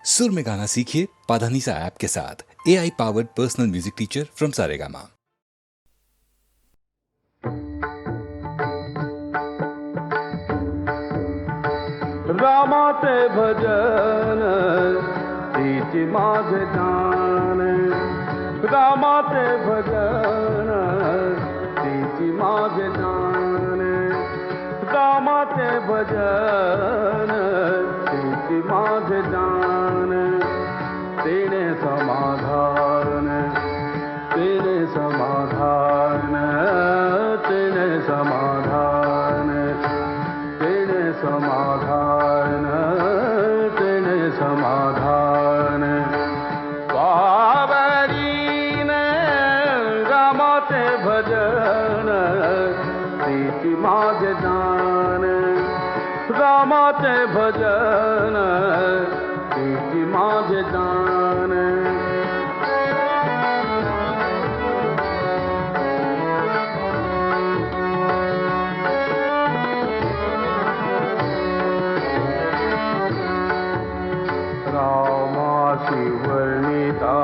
सुर में गाना सीखिए पाधानीसा ऐप के साथ। AI powered personal music teacher from Saregama. रामाचे भजन तिची माझे जान, रामाचे भजन तिची माझे जान, रामाचे भजन तिची माझे जान, तेने समाधान, तेने समाधान, तेने समाधान, तेने समाधान, तेने समाधान, पावरीन रामाचे भजन तिची माझे जान, रामाचे भजन तिची माझे जान। रामाशी वर्णिता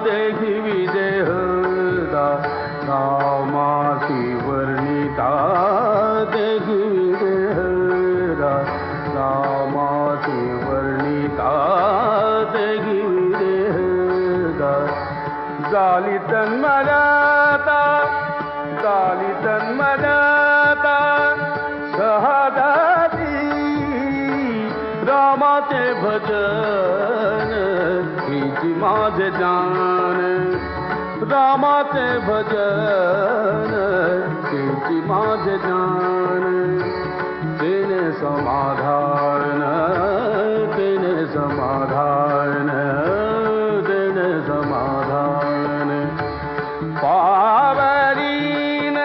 देहि विदेहदा, रामाशी वर्णिता देहि विदेहदा, रामाशी वर्णिता देहि विदेहदा, झाली तन्मयता, झाली तन्मयता शहादाती, रामाचे भजन तिची माझे जान, रामाचे भजन तिची माझे जान, तेने समाधान, तेने समाधान, तेने समाधान, पावरीन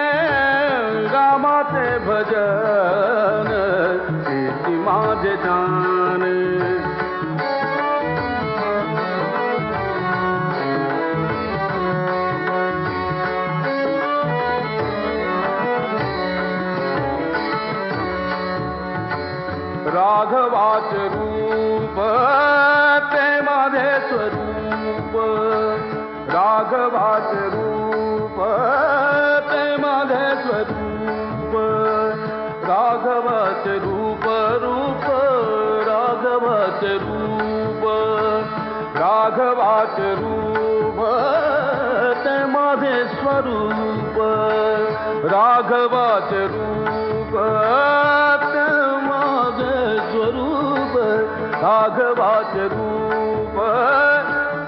रामाचे भजन तिची माझे जान। राघवाचे रूप ते माझे स्वरूप, राघवाचे रूप ते माझे स्वरूप, राघवाचे रूप रूप, राघवाचे रूप, राघवाचे रूप ते माझे स्वरूप, राघवाचे रूप ते माझे स्वरूप, राघवाचे रूप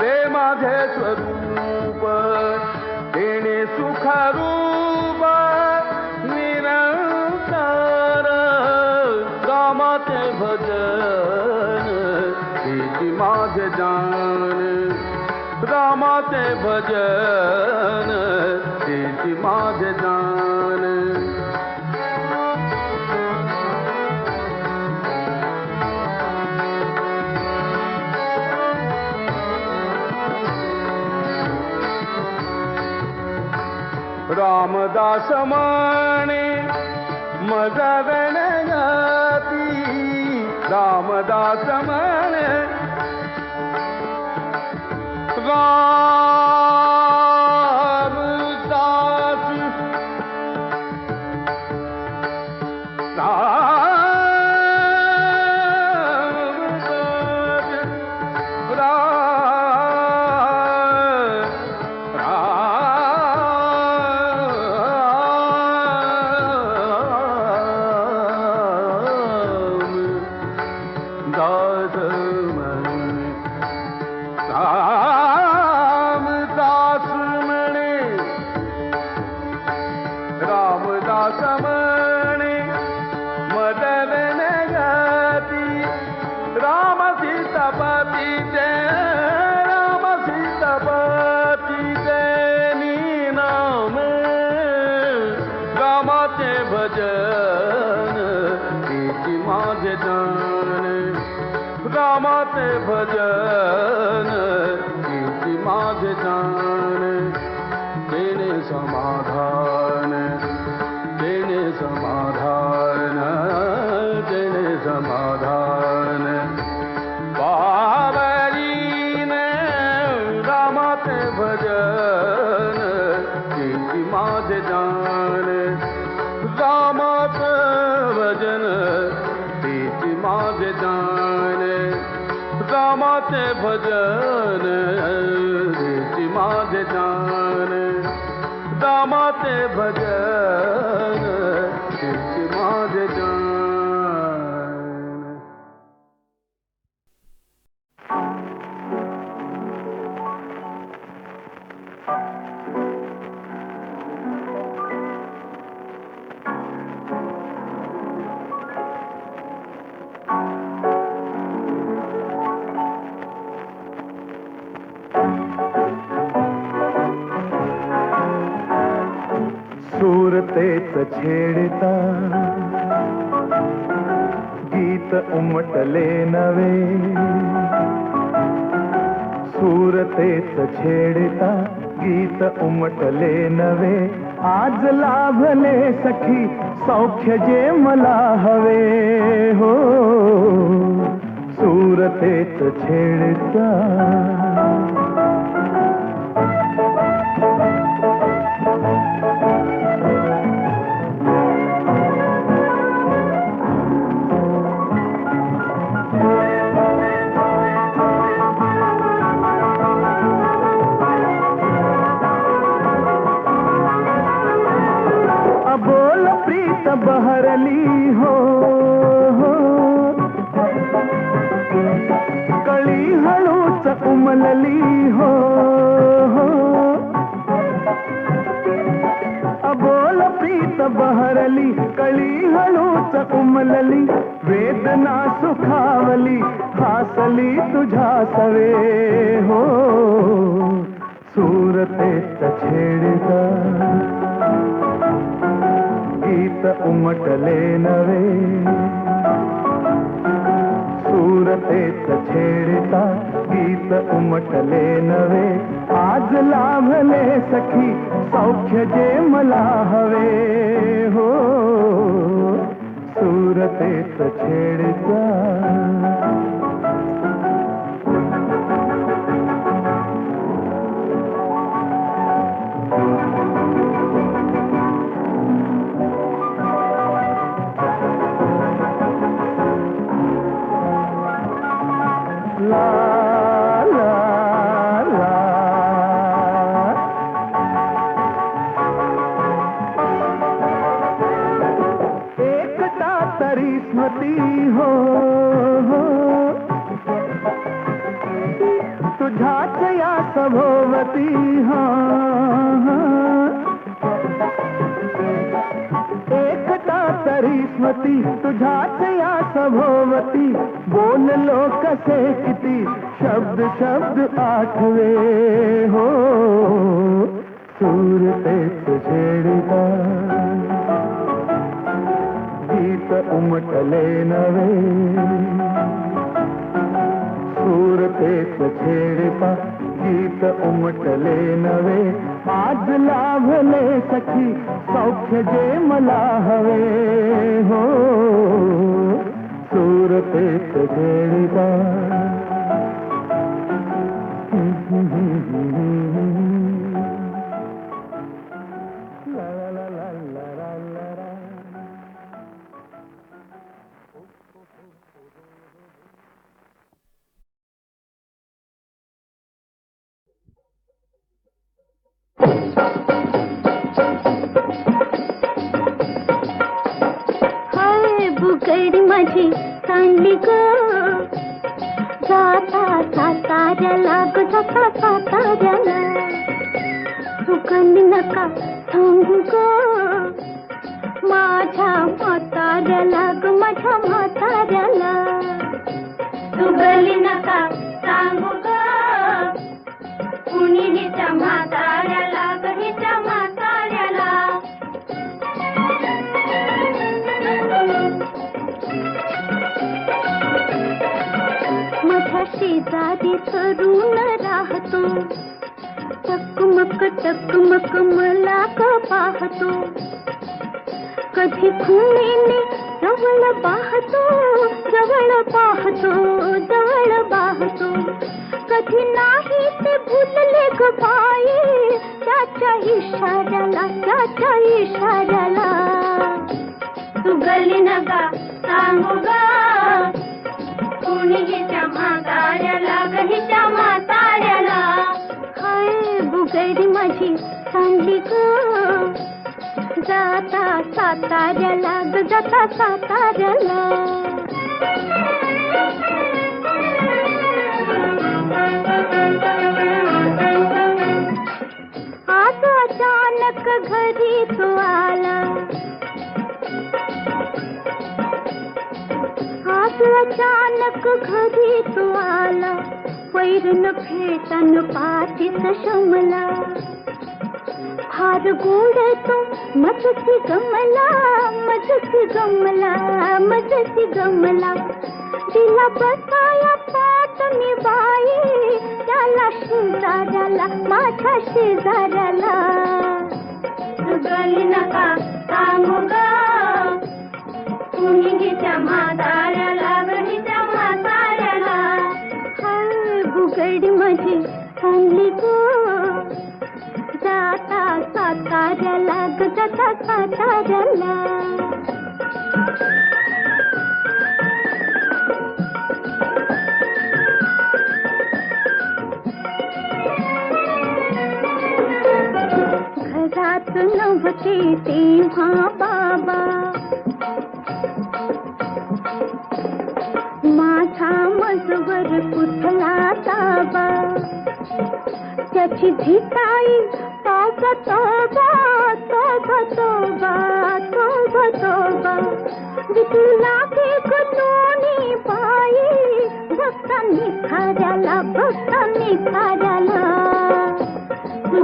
ते माझे स्वरूप, तेने सुखरूप निरंतर, रामाचे भजन तिची माझे जान, रामाचे भजन तिची माझे जान। रामदास माने मज गणगती, रामदास माने रामदास, रामदास म्हणे, रामदास म्हणे मदन गती, राम सीतापती जय, राम सीतापती जय नाम, रामाचे भजन तिची माझे जान, रामाचे भजन तिची माझे जान, तेने समाधान, तेने समाधान, तेने समाधान, पाव रामाचे भजन रीती माझे जान रामाचे भजन रीती माझे जान सुरतेच छेडता गीत उमटले नवे सुरतेच छेडता गीत उमटले नवे आज लाभले सखी सौख्य जे मला हवे हो सुरतेच छेडता बहरली हो कळी हळूच उमलली हो अबोल प्रीत बहरली कळी हळूच उमलली वेदना सुखावली हासली तुझ्या सवे हो सुरतेच छेडता गीत उमटले नवे सुरतेच छेडता गीत उमटले नवे आज लाभले सखी सौख्य जे मला हवे हो सुरतेच छेडता एकटा तरी स्मृती हो तुझ्याच या सभोवती हा एकटा तरी स्मृती तुझ्याच या सभोवती बोललो कसे किती शब्द शब्द आठवे हो सुरतेच छेडता गीत उमटले नवे सुरतेच छेडता गीत उमटले नवे आज लाभले सखी सौख्य जे मला हवे हो सुरतेच छेडता बुकडी माझी सांडली ग जाता साताऱ्याला ग जाता साताऱ्याला बुकडी नका सांगू ग माझ्या म्हाताऱ्याला ग माझ्या म्हाताऱ्याला बुकडी नका सांगू ग कुणी हिच्या म्हाताऱ्याला ग हिच्या म्हाताऱ्याला माझ्या शेजारी तरुण राहतो टकमक मला ग पाहतो कधी खुणेने जवळ पाहतो कधी नाही ते भुलले ग पाये त्याच्या इशाऱ्याला तू गली नका सांगू ग कुणी हिच्या म्हाताऱ्याला ग साताऱ्याला ग जाता साताऱ्याला. आज अचानक घरी तू आला, आज अचानक घरी तू आला, वैरण फेटन पाठीस शमला. फार गोड तो मजसी गमला, मजसी गमला, मजसी गमला. तिला बसाया पाट मी बाई, त्याला शेजाऱ्याला, माझ्या शेजाऱ्याला. गली नका सांगू ग, कुणी हिच्या म्हाताऱ्याला, गणीच्या म्हाताऱ्याला. हाय बुगडी माझी आणली ग, जाता साताऱ्याला ग जाता साताऱ्याला. घरात नव्हते तेव्हा बाबा, माझा मजवर कुठला ताबा. त्याची झिटाई तोबा तोबा तोबा तोबा तोबा तोबा. विकला फेक दोन्ही पायी, भक्तांनी खाऱ्याला, भक्तांनी खाऱ्याला.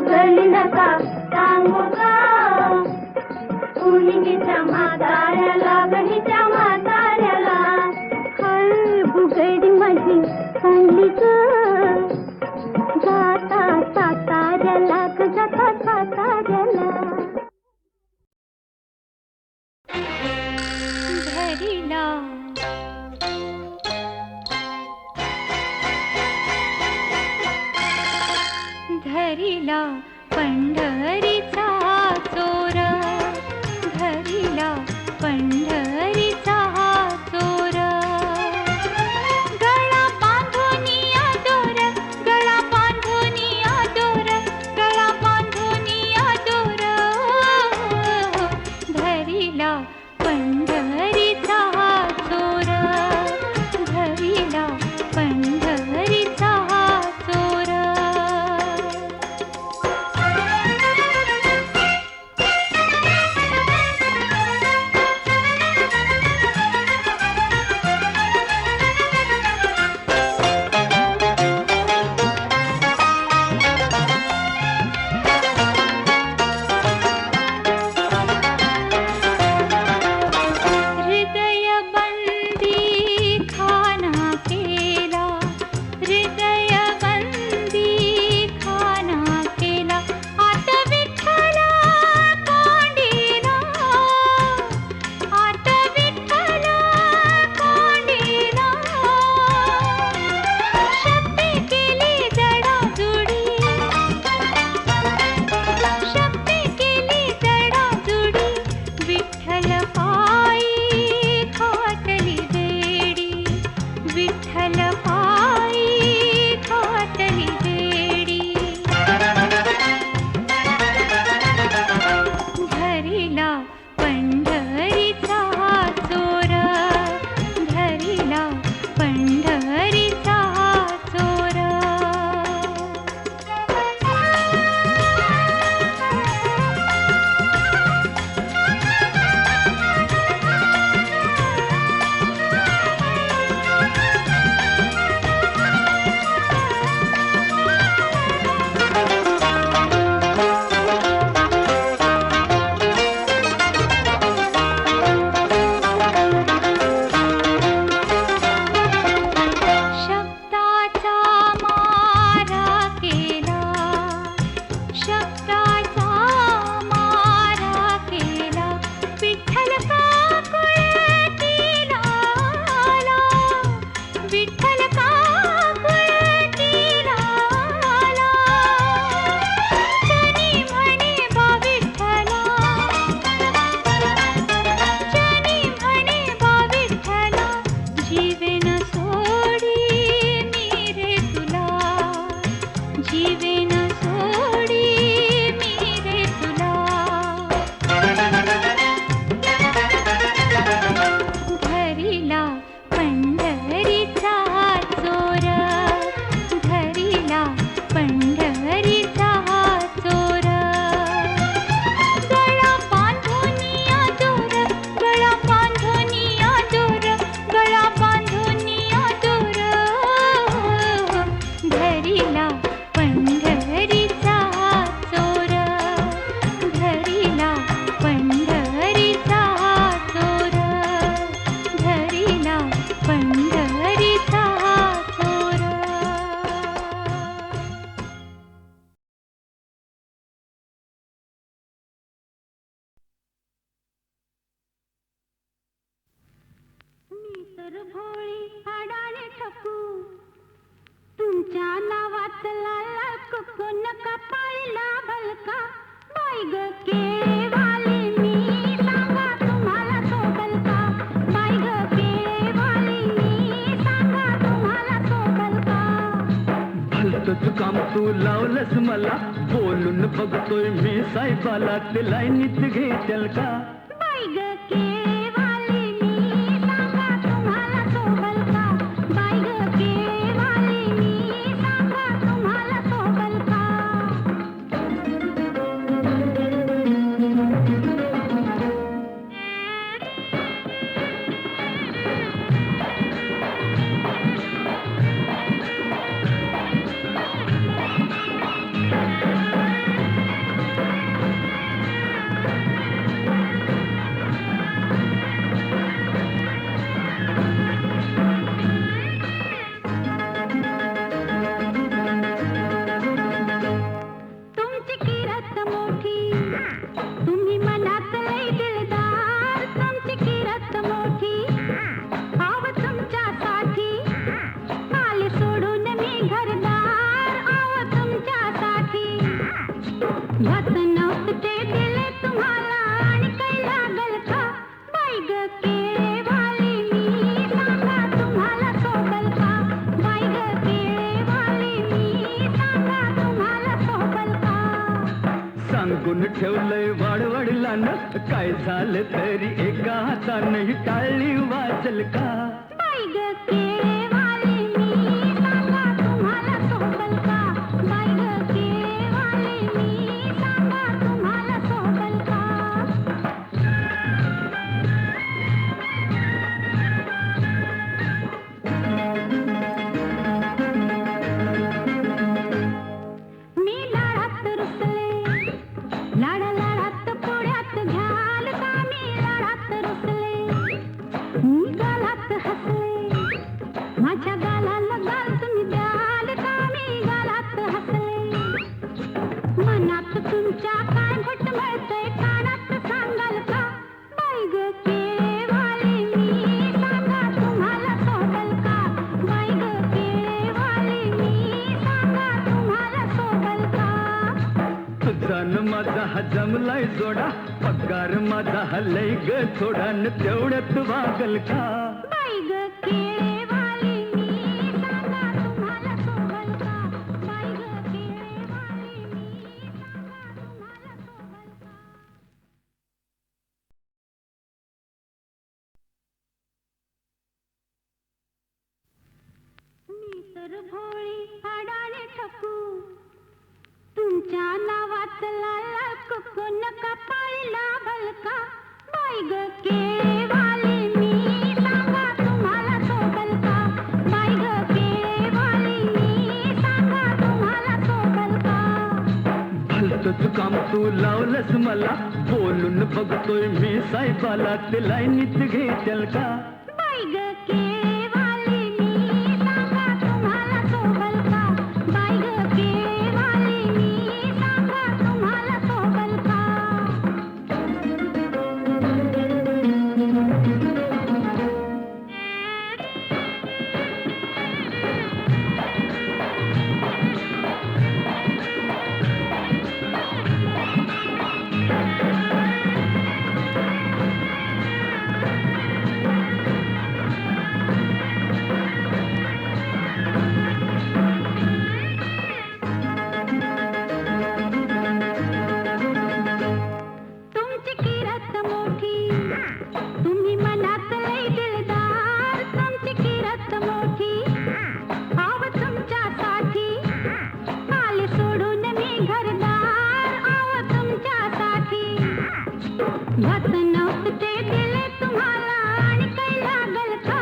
गली नका सांगू ग, कुणीच्या म्हाताऱ्याला, गणीच्या म्हाताऱ्याला. हाय बुगडी माझी आणली ग, जाता साताऱ्याला ग जाता साताऱ्याला. धरीला धरीला पंढरीचा चोर, धरीला पंढरीचा चोर. गळा बांधूनिया दोर, गळा बांधूनिया दोर, गळा बांधूनिया दोर. धरीला पंढरीचा चोर, धरीला पंढरीचा चोर. भोळी अडाणी ठकू तुमच्या नावातला कुकू नका पाळीला भलका बाई ग केळेवाली मी सांगा तुम्हाला सोबल का बाई ग केळेवाली मी सांगा तुम्हाला सोबल का भलतंच काम तू लावलंस मला बोलून बघतोय मी साहेबाला ते लाईनीत घेचल का बाई ग केळेवाली मी सांगा तुम्हाला सोबल का बाई ग केळेवाली मी सांगा तुम्हाला सोबल का तुमची किरत मोठी तुम्ही मनात लय दिलदार तुमची किरत मोठी आव तुमच्यासाठी आले सोडून मी घरदार आव तुमच्यासाठी भत नव्हते दिले तुम्हाला आणि काही लागल का बाई ग केळेवाली मी सांगा तुम्हाला सोबल का बाई ग केळेवाली मी सांगा तुम्हाला सोबल का सांगून ठेवलंय वाडवडिलांना काय झालं तरी एका हातानं टाळली वाचल का बाई ग केळेवाली मी सांगा तुम्हाला सोबल का बाई ग केळेवाली मी सांगा तुम्हाला सोबल का मी लाडात रुसले लाडा लाडात पोळ्यात घ्याल का मी लाडात रुसले मी गालात हसले माझ्या गालाला गाल तुम्ही द्याल का मी गालात हसले मनात तुमच्या काय घटमळतंय कानात सांगाल का बाई ग केळेवाली मी सांगा तुम्हाला सोबल का बाई ग केळेवाली मी सांगा तुम्हाला सोबल का तुझा न माझा हा जमलाय जोडा पगार माझा हलय ग थोडा न तेवढ्यात वागल का बाई ग केळेवाली मी सांगा तुम्हाला सोबल का बाई ग केळेवाली मी सांगा तुम्हाला सोबल का मी तर भोळी अडाणी ठकू तुमच्या नावातला कुकू नका पाळीला भलका बाई ग केळेवाली मी सांगा तुम्हाला सोबल का बाई ग केळेवाली मी सांगा तुम्हाला सोबल का भलतंच काम तू लावलंस मला बोलून बघतोय मी साहेबाला ते लाईनीत घेचल का बाई ग केळेवाली मी सांगा तुम्हाला सोबल का बाई ग केळेवाली मी सांगा तुम्हाला सोबल का तुमची किरत मोठी तुम्ही मनात लय दिलदार तुमची किरत मोठी आव तुमच्यासाठी आले सोडून मी घरदार आव तुमच्यासाठी भत नव्हते दिले तुम्हाला आणि काही लागल का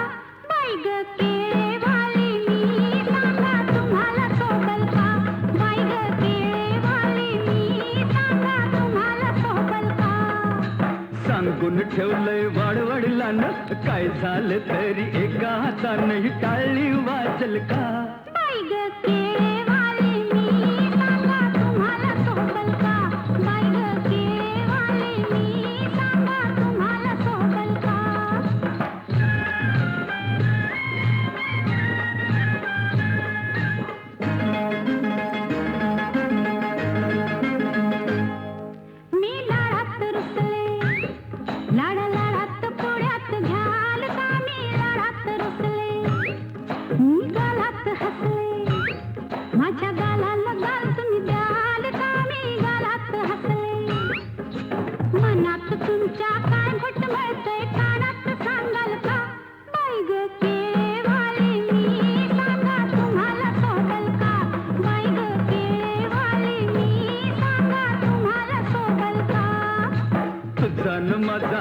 बाई ग केळेवाली मी सांगा तुम्हाला सोबल का बाई ग केळेवाली मी सांगा तुम्हाला सोबल का सांगून ठेवलंय वाडवडिलांना काय झालं तरी एका हातानं टाळली वाचल का बाई ग केळेवाली मी सांगा तुम्हाला सोबल का बाई ग केळेवाली मी सांगा तुम्हाला सोबल का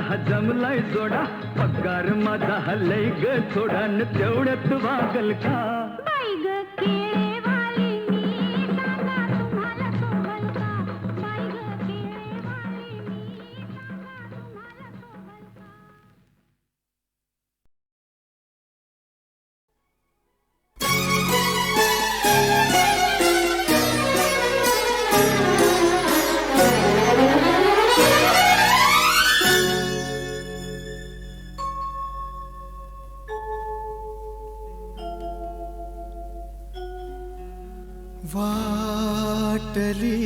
हा जमलाय जोडा पगार माझा हल्लय ग थोडा न तेवढ्यात वागल का बाई ग केळेवाली मी सांगा तुम्हाला शोभल का बाई ग केळेवाली मी सांगा तुम्हाला शोभल का वाटली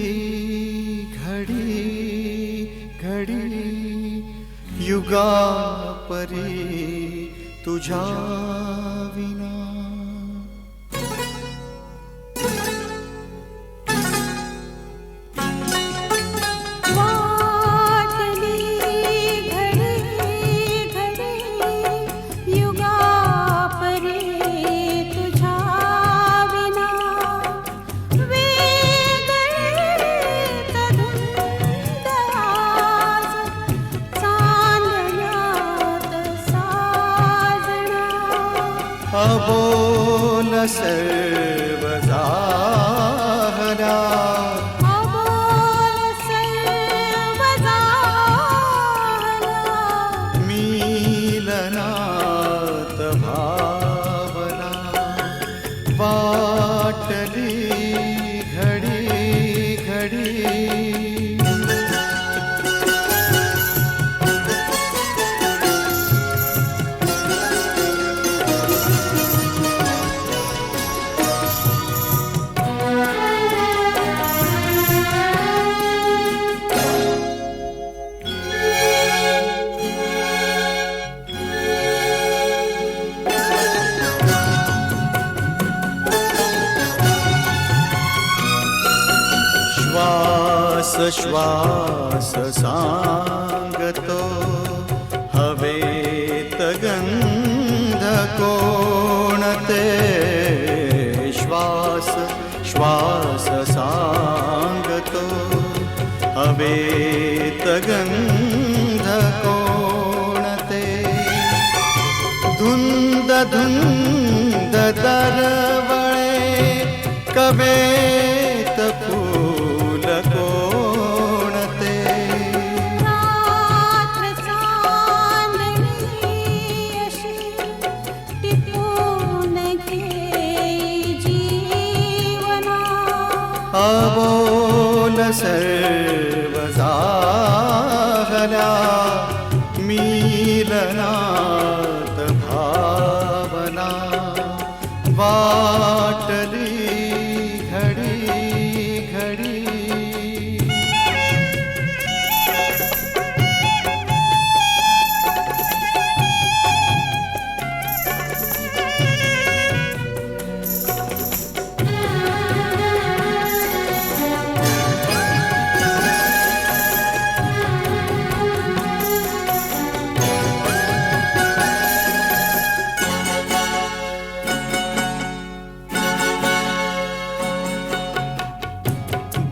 घडी घडी युगा परी तुझ्या विना वाटली घडी घडी युगा परी तुझ्या विना वेगळीत धुंद आज चांदण्यात साजना अबोल सर्व जाहरा अबोल सर्व झाला मिलनात भावना वाटली घडी घडी श्वास श्वास सांगतो हवेत गंध कोणते श्वास श्वास सांगतो हवेत गंध कोणते धुंद धुंद दरवळे कवेत फूल कोणते रात्र चांदणी अशी टिपून घेई जीवना अबोल सर्व जाहल्या मिलनात भावना वाटली घडी घडी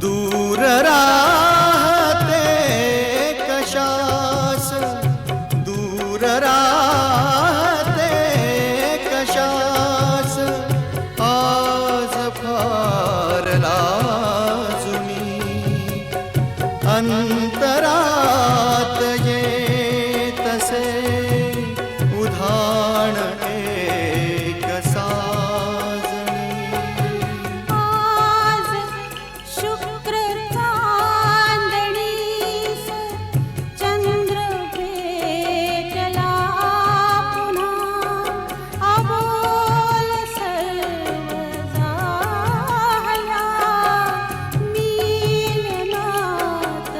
दूर राहते कशास दूर राहते कशास आज फार लाजुनी अंतरात येतसे उधाण एक साजणी आज शुक्र चांदणीस चंद्र भेटला पुन्हा अबोल सर्व झाला मिलनात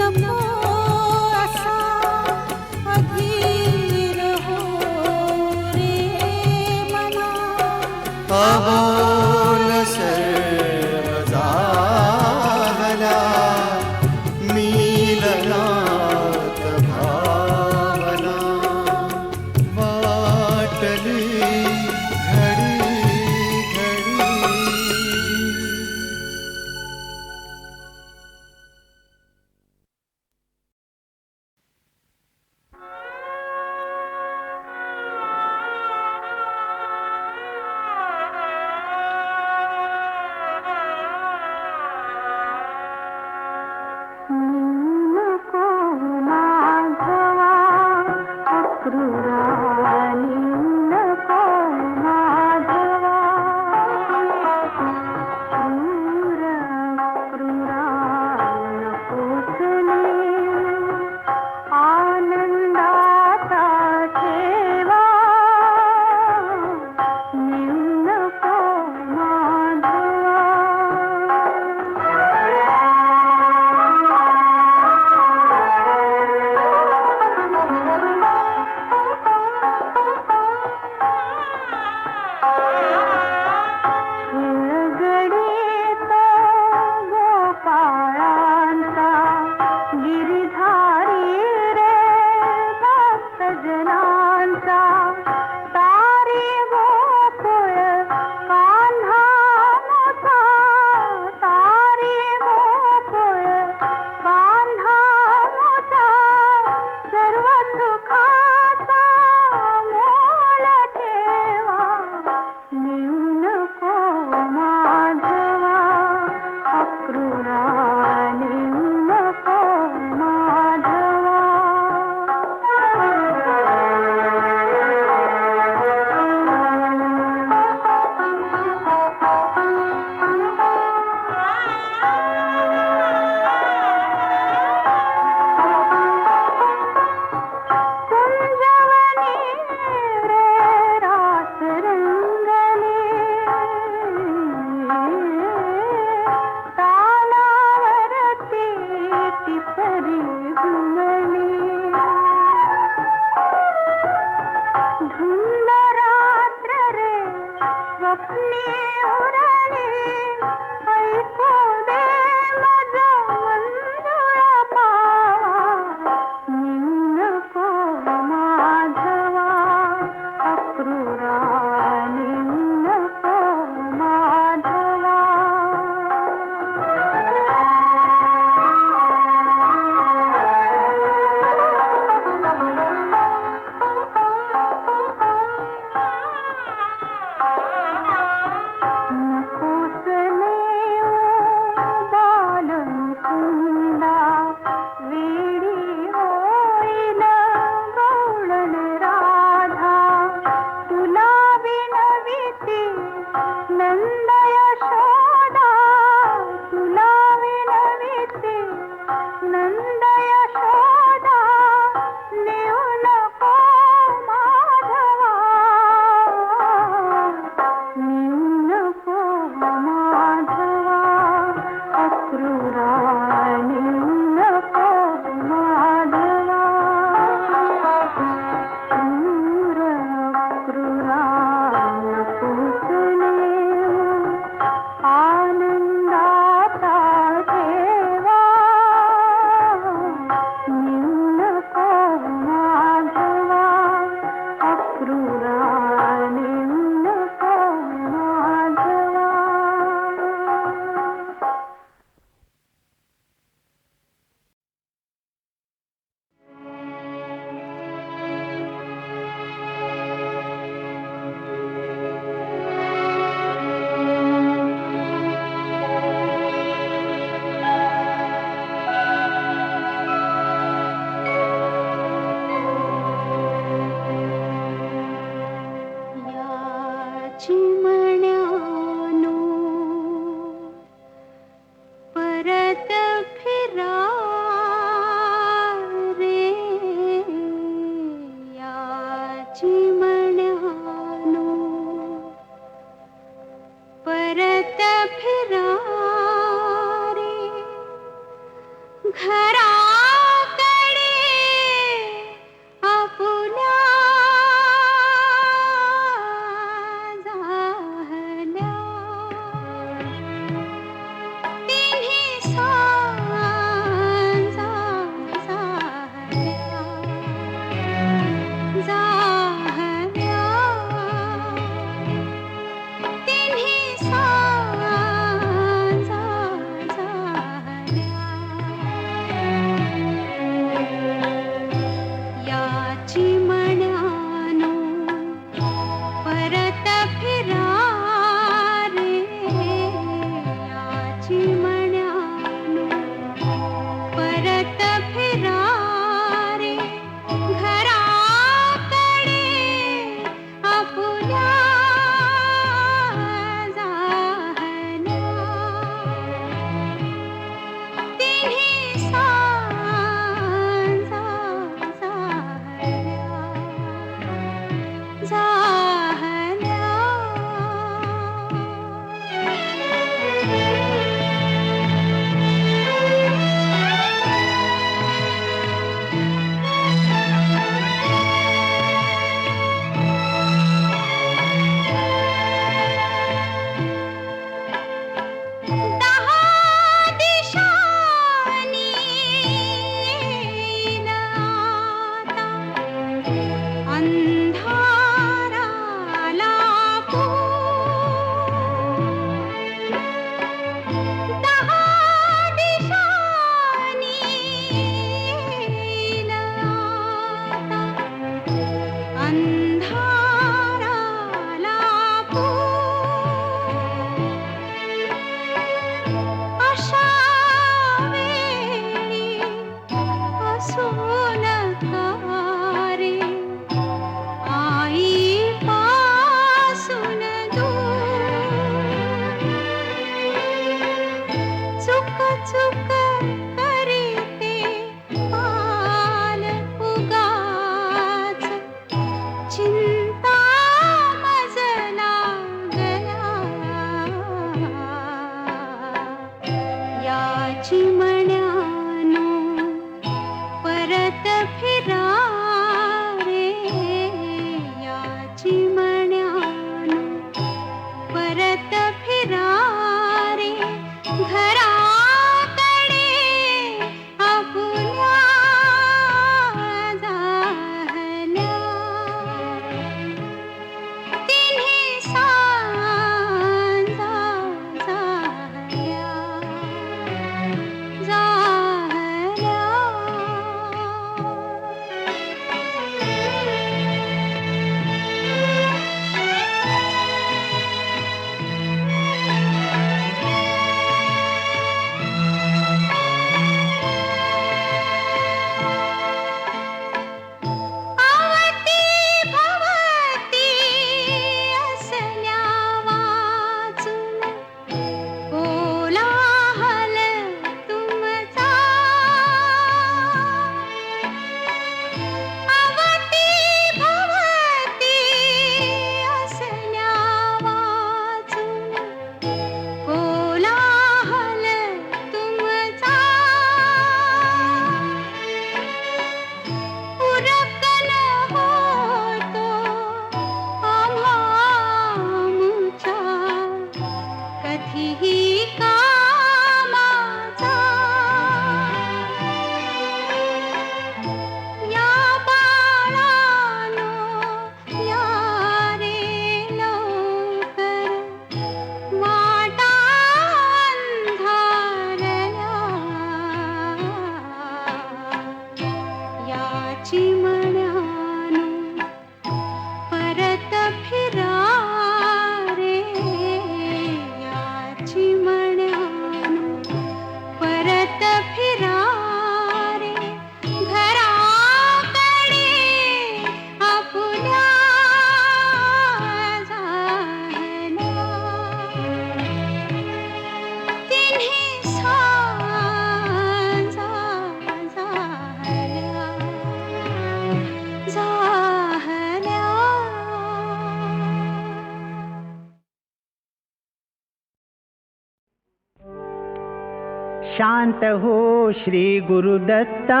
शांत हो श्री गुरुदत्ता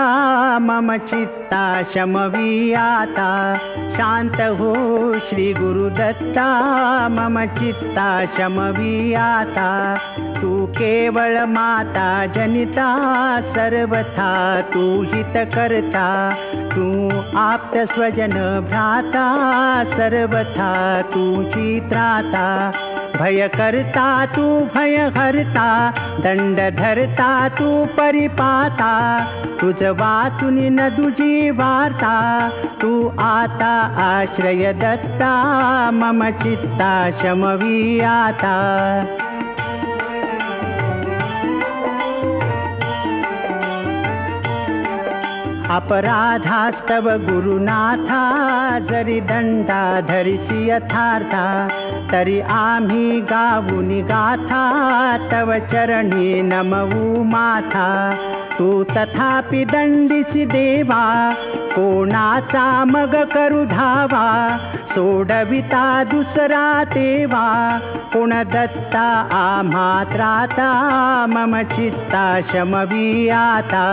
मम चित्ता शमवी आता शांत हो श्री गुरुदत्ता मम चित्ता शमवी आता तू केवळ माता जनिता सर्वथा तू हित करता तू आप्त स्वजन भ्राता सर्वथा तुझी त्राता भय करता तू भय हरता दंड धरता तू परिपाता तुझ वाचून न तुझी वार्ता तू आता आश्रय दत्ता मम चित्ता शमवी आता अपराधास्तव गुरुनाथा जरी दंडा धरिसी यथार्था तरी आम्ही गाऊनी गाथा तव चरणी नमवू माथा तू तथापि दंडिसी देवा कोणाचा मग करू धावा सोडविता दुसरा तेवा कोण दत्ता आम्हा त्राता मम चित्ता शमवी आता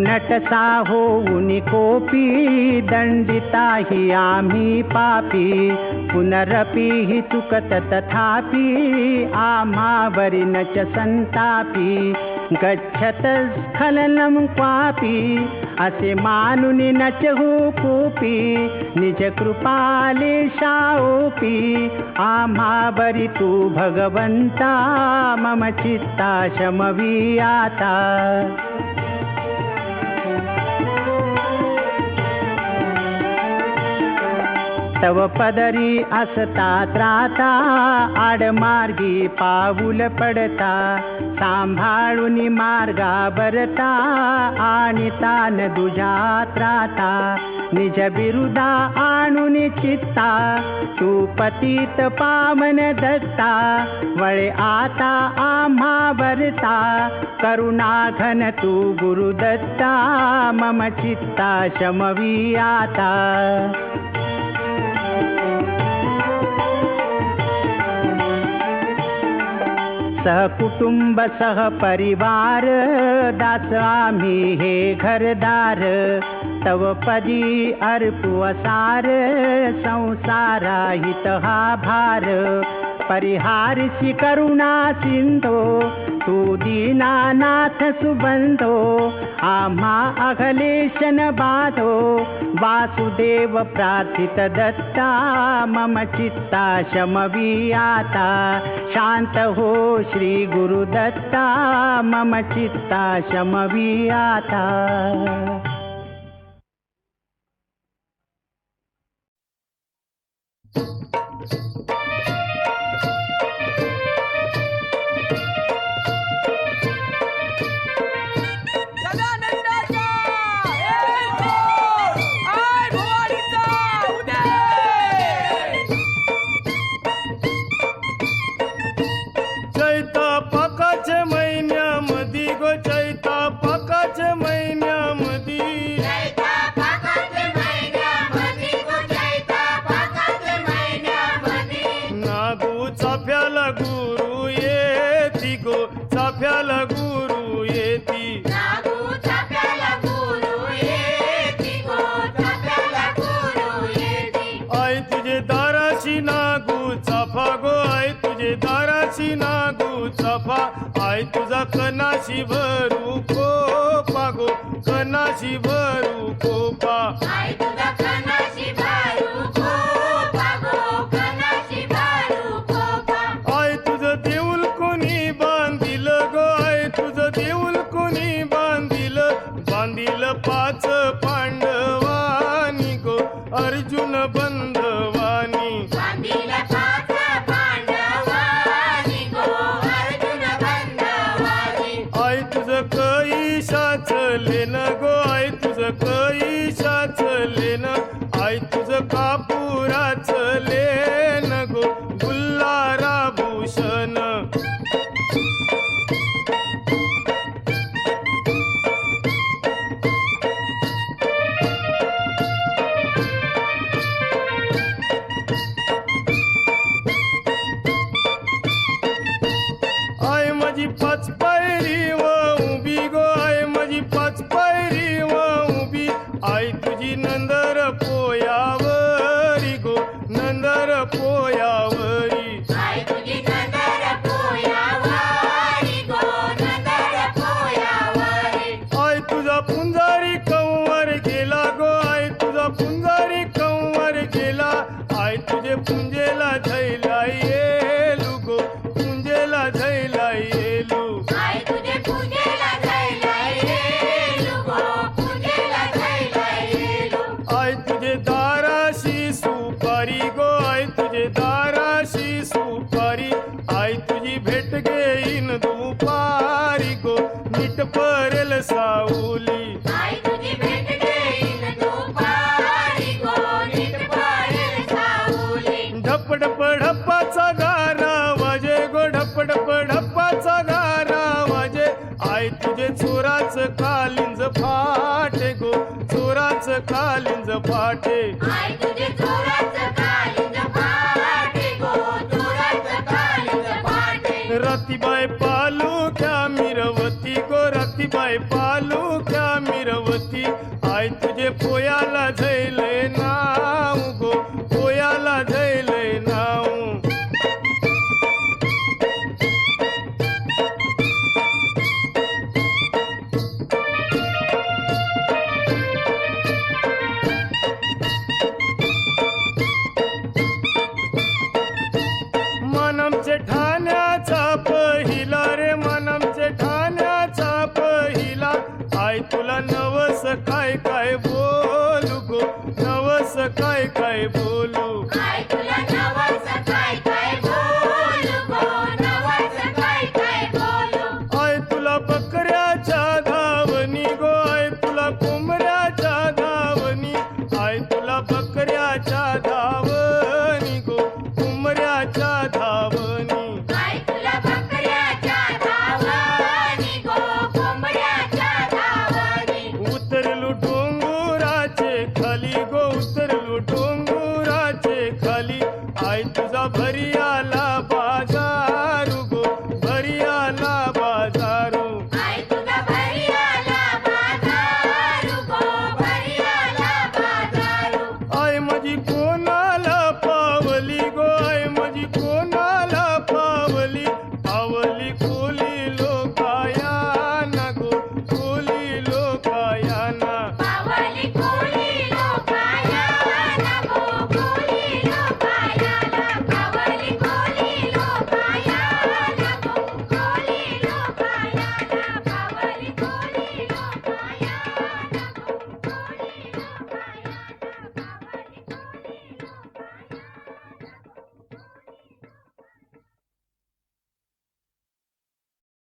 नटसा होऊन कोपी दंडिता हि आम्ही पापी पुनरपि हि चुकत तथापि आम्हावरी न च संतापी गच्छत स्खलनं क्वापि असे मानुन न च हो कोपी निज कृपाले शाओपी आम्हावरी तू भगवंता मम चित्ता शमवी आता तव पदरी असता त्राता आडमार्गी पाऊल पडता सांभाळून मार्गा बरता आणि तान दुजा त्राता निज बिरुदा आणून चित्ता तू पतित पावन दत्ता वळे आता आम्हा बरता करुणा घन तू गुरुदत्ता मम चित्ता शमवी आता सहकुटुंब सहपरिवार दास आम्ही हे घरदार तव पदी अर्पू असार संसारा हित हा भार परिहारसी करुणा सिंधो तू दीनानाथ सुबंधो आम्हा अघलेशन बाधो वासुदेव प्रार्थित दत्ता मम चित्ता शमवी आता शांत हो श्री गुरुदत्ता मम चित्ता शमवी आता आई तुझा कनाशी भरू कोपा गो कनाशी भरू कोपा आई तुझा कनाशी भरू कोपा गो कनाशी भरू कोपा आई तुझं देऊळ कोणी बांधिल गो आई तुझं देऊळ कोणी बांधिल पाच पांडवानी गो अर्जुन बंधवानी आई तुझं माझी पाच पायरी व उभी गो आई माझी पाच पायरी व उभी आई तुझी नंदर पोयावरी गो नंदर पोयावरी आई तुझी नंदर पोयावरी गो नंदर पोयावरी आई तुझा पुंजारी कंवर गेला गो आई तुझा पुंजारी कंवर गेला आई तुझे पुंजेला झैला येलू गो पुंजेला झैला येलू आई तुझे पूजेला जायला येलू गो पूजेला जायला येलू आई तुझे दाराशी सुपारी गो आई तुझे दाराशी सुपारी आई तुझी भेट घेईन दुपारी गो नीट परेल सावली आई तुझी भेट घेईन दुपारी गो नीट पडेल सावली ढपढप ढप्पाचा गारा वाजे गो ढपढप ढप्पाचा गारा वाजे आई तुझे चोराच कालिंज फाटे गो चोराच कालिंज फाटे आई